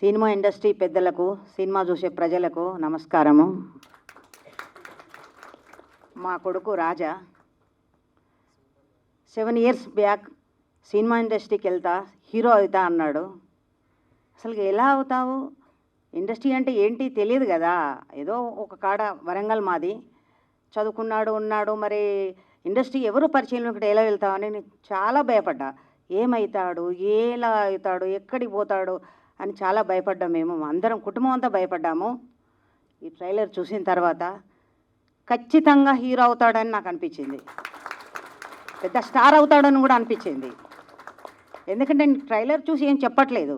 Cinema industry పెద్దలకు, cinema చూసే ప్రజలకు నమస్కారము. మా కొడుకు రాజా 7 years బ్యాక్ సినిమా ఇండస్ట్రీకి వెళ్తా, హీరో అవుతా అన్నాడు. అసలు ఎలా అవుతావు? ఇండస్ట్రీ అంటే ఏంటి తెలియదు కదా. ఏదో ఒక కాడ వరంగల్ మాది, చదువుకున్నాడు ఉన్నాడు. మరి ఇండస్ట్రీ ఎవరు పరిచయం లేకుండా ఎలా వెళ్తామని నేను చాలా భయపడ్డా. ఏమవుతాడు, ఎలా అవుతాడు, ఎక్కడికి పోతాడు అని చాలా భయపడ్డాము. మేము అందరం కుటుంబం అంతా భయపడ్డాము. ఈ ట్రైలర్ చూసిన తర్వాత ఖచ్చితంగా హీరో అవుతాడని నాకు అనిపించింది, పెద్ద స్టార్ అవుతాడని కూడా అనిపించింది. ఎందుకంటే నేను ట్రైలర్ చూసి ఏం చెప్పట్లేదు,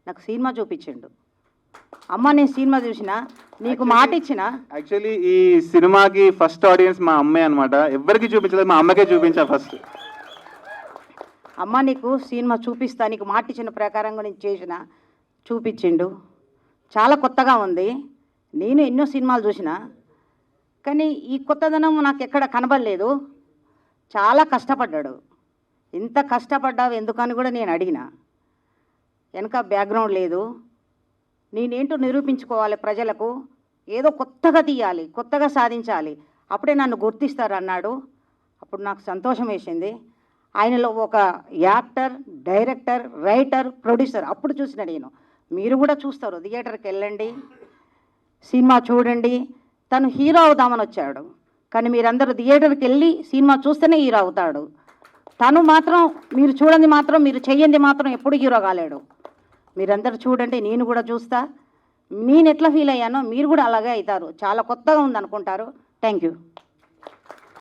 నాకు సినిమా చూపించిండు. అమ్మ నేను సినిమా చూసిన, నీకు మాట ఇచ్చిన. యాక్చువల్లీ ఈ సినిమాకి ఫస్ట్ ఆడియన్స్ మా అమ్మే అనమాట. ఎవరికి చూపించలేదు, మా అమ్మకే చూపించా ఫస్ట్. అమ్మ నీకు సినిమా చూపిస్తా, నీకు మాట ఇచ్చిన ప్రకారంగా నేను చేసిన, చూపించిండు. చాలా కొత్తగా ఉంది. నేను ఎన్నో సినిమాలు చూసిన, కానీ ఈ కొత్తదనం నాకు ఎక్కడ కనబడలేదు. చాలా కష్టపడ్డాడు. ఇంత కష్టపడ్డావు ఎందుకని కూడా నేను అడిగిన. వెనక బ్యాక్గ్రౌండ్ లేదు, నేనేంటో నిరూపించుకోవాలి ప్రజలకు, ఏదో కొత్తగా తీయాలి, కొత్తగా సాధించాలి, అప్పుడే నన్ను గుర్తిస్తారు అన్నాడు. అప్పుడు నాకు సంతోషం వేసింది. ఆయనలో ఒక యాక్టర్, డైరెక్టర్, రైటర్, ప్రొడ్యూసర్ అప్పుడు చూసిన నేను. మీరు కూడా చూస్తారు, థియేటర్కి వెళ్ళండి, సినిమా చూడండి. తను హీరో అవుదామని వచ్చాడు, కానీ మీరందరూ థియేటర్కి వెళ్ళి సినిమా చూస్తేనే హీరో అవుతాడు. తను మాత్రం మీరు చూడండి, మాత్రం మీరు చెయ్యండి మాత్రం ఎప్పుడు హీరో కాలేడు. మీరందరూ చూడండి, నేను కూడా చూస్తా. నేను ఎట్లా ఫీల్ అయ్యానో మీరు కూడా అలాగే అవుతారు. చాలా కొత్తగా ఉంది అనుకుంటారు. Thank you.